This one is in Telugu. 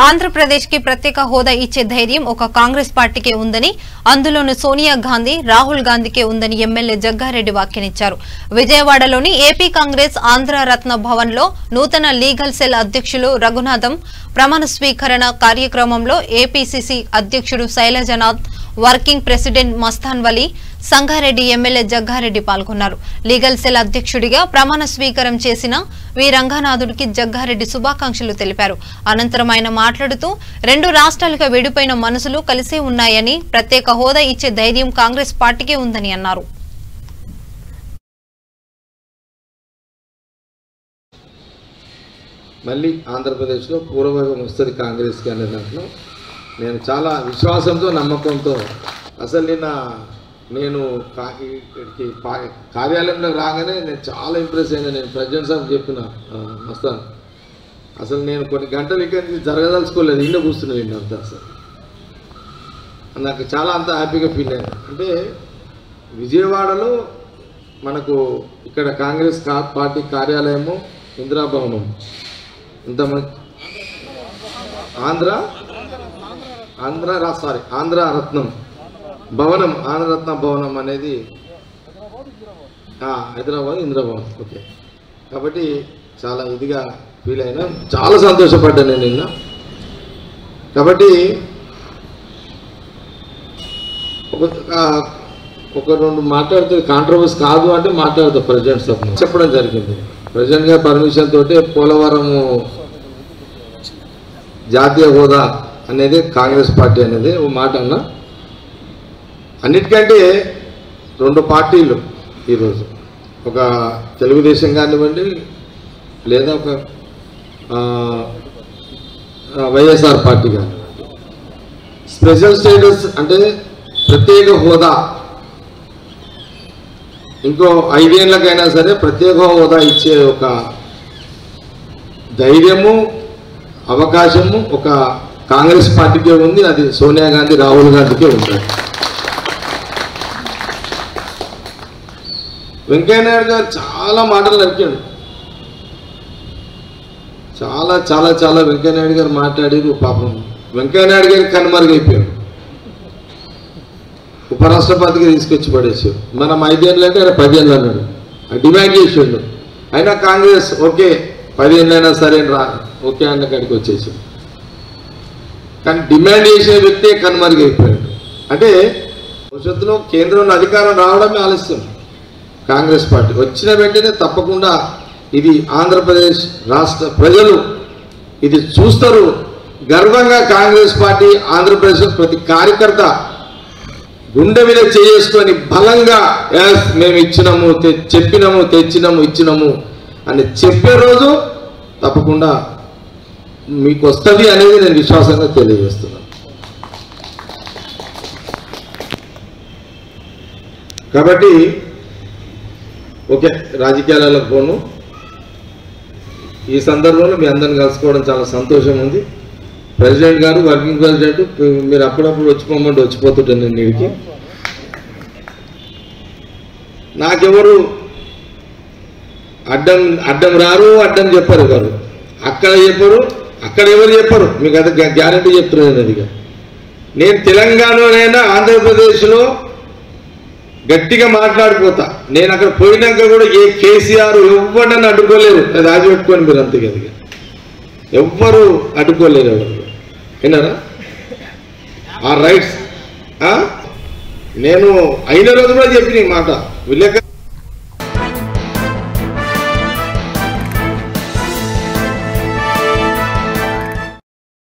ఆంధ్రప్రదేశ్ కి ప్రత్యేక హోదా ఇచ్చే ధైర్యం ఒక కాంగ్రెస్ పార్టీకే ఉందని, అందులోనూ సోనియా గాంధీ, రాహుల్ గాంధీకే ఉందని ఎమ్మెల్యే జగ్గారెడ్డి వ్యాఖ్యానించారు. విజయవాడలోని ఏపీ కాంగ్రెస్ ఆంధ్ర రత్న భవన్ లో నూతన లీగల్ సెల్ అధ్యక్షులు రఘునాథం ప్రమాణ స్వీకరణ కార్యక్రమంలో ఏపీసీసీ అధ్యక్షుడు Sailajanath, working president Mastan Vali, Sangareddy MLA Jaggareddy పాల్గొన్నారు. లీగల్ సెల్ అధ్యక్షుడిగా ప్రమాణ స్వీకారం చేసిన వి రంగనాథుడికి జగ్గారెడ్డి శుభాకాంక్షలు తెలిపారు. అనంతరం ఆయన మాట్లాడుతూ రెండు రాష్ట్రాలుగా విడిపోయిన మనసులు కలిసే ఉన్నాయని, ప్రత్యేక హోదా ఇచ్చే ధైర్యం కాంగ్రెస్ పార్టీకే ఉందని అన్నారు. మళ్ళీ ఆంధ్రప్రదేశ్లో పూర్వభాగం వస్తుంది కాంగ్రెస్కి అనే దాంట్లో నేను చాలా విశ్వాసంతో నమ్మకంతో అసలు నేను కార్యాలయంలో రాగానే నేను చాలా ఇంప్రెస్ అయినా. నేను ప్రెసిడెంట్ సార్ చెప్పిన మస్తాన్ అసలు నేను కొన్ని గంటల ఇక్కడికి జరగదలుచుకోలేదు, ఇంట్లో కూర్చున్నాను అంతా. అసలు నాకు చాలా అంత హ్యాపీగా ఫీల్ అయ్యాను. అంటే విజయవాడలో మనకు ఇక్కడ కాంగ్రెస్ పార్టీ కార్యాలయము, ఇందిరాభవనం, ఇంతమంది ఆంధ్ర రత్నం భవనం, ఆంధ్రరత్న భవనం అనేది హైదరాబాద్ ఇంద్రభవనం. ఓకే, కాబట్టి చాలా ఇదిగా ఫీల్ అయినా, చాలా సంతోషపడ్డాను నేను నిన్న. కాబట్టి ఒక రెండు మాట్లాడితే కాంట్రవర్సీ కాదు అంటే మాట్లాడతా. ప్రెసిడెంట్ సభ చెప్పడం జరిగింది. ప్రెసిడెంట్ గారి పర్మిషన్ తోటి పోలవరం జాతీయ హోదా అనేది కాంగ్రెస్ పార్టీ అనేది ఓ మాట అన్నా. అన్నిటికంటే రెండు పార్టీలు ఈరోజు, ఒక తెలుగుదేశం కానివ్వండి లేదా ఒక వైఎస్ఆర్ పార్టీ కానివ్వండి, స్పెషల్ స్టేటస్ అంటే ప్రత్యేక హోదా ఇంకో 5 ఏళ్ళకైనా సరే ప్రత్యేక హోదా ఇచ్చే ఒక ధైర్యము, అవకాశము ఒక కాంగ్రెస్ పార్టీకే ఉంది. అది సోనియా గాంధీ, రాహుల్ గాంధీకే ఉంటుంది. వెంకయ్యనాయుడు గారు చాలా మాటలు నరికాడు. చాలా చాలా చాలా వెంకయ్యనాయుడు గారు మాట్లాడారు. పాపం వెంకయ్యనాయుడు గారికి కనుమరుగైపోయాడు. ఉపరాష్ట్రపతికి తీసుకొచ్చి పడేసాడు. మనం 5 ఏళ్ళు అంటే ఆయన 10 ఏళ్ళు అన్నాడు, డిమాండ్ చేసాడు. అయినా కాంగ్రెస్ ఓకే 10 ఏళ్ళైనా సరే ఓకే అన్న కాడికి వచ్చేసాడు. కానీ డిమాండ్ చేసిన వ్యక్తే కనుమరుగైపోయాడు. అంటే భవిష్యత్తులో కేంద్రంలో అధికారం రావడమే ఆలస్యం. కాంగ్రెస్ పార్టీ వచ్చిన వెంటనే తప్పకుండా ఇది ఆంధ్రప్రదేశ్ రాష్ట్ర ప్రజలు ఇది చూస్తారు. గర్వంగా కాంగ్రెస్ పార్టీ ఆంధ్రప్రదేశ్ ప్రతి కార్యకర్త గుండె మీద చేసుకొని బలంగా మేము ఇచ్చినాము, చెప్పినాము, తెచ్చినాము, ఇచ్చినాము అని చెప్పే రోజు తప్పకుండా మీకు వస్తుంది అనేది నేను విశ్వాసంగా తెలియజేస్తున్నాను. కాబట్టి ఓకే, రాజకీయాలకు పోను. ఈ సందర్భంలో మీ అందరిని కలుసుకోవడం చాలా సంతోషం ఉంది. ప్రెసిడెంట్ గారు, వర్కింగ్ ప్రెసిడెంట్, మీరు అప్పుడప్పుడు వచ్చిపోమంటే వచ్చిపోతుంటాను నేను వీడికి. నాకెవరు అడ్డం రారు, అడ్డం చెప్పరు గారు. అక్కడ చెప్పరు, అక్కడ ఎవరు చెప్పరు. మీకు అది గ్యారంటీ చెప్తున్నాను. అదిగా నేను తెలంగాణలోనైనా ఆంధ్రప్రదేశ్లో గట్టిగా మాట్లాడిపోతా. నేను అక్కడ పోయినాక కూడా ఏ కేసీఆర్ ఎవరినైనా అడ్డుకోలేరు. అది ఆగిపెట్టుకోండి మీరు. అంతే కదా, ఎవ్వరు అడ్డుకోలేరు. ఎవరు విన్నారా ఆ రైట్స్? నేను అయిన రోజు కూడా చెప్పిన మాట విలేక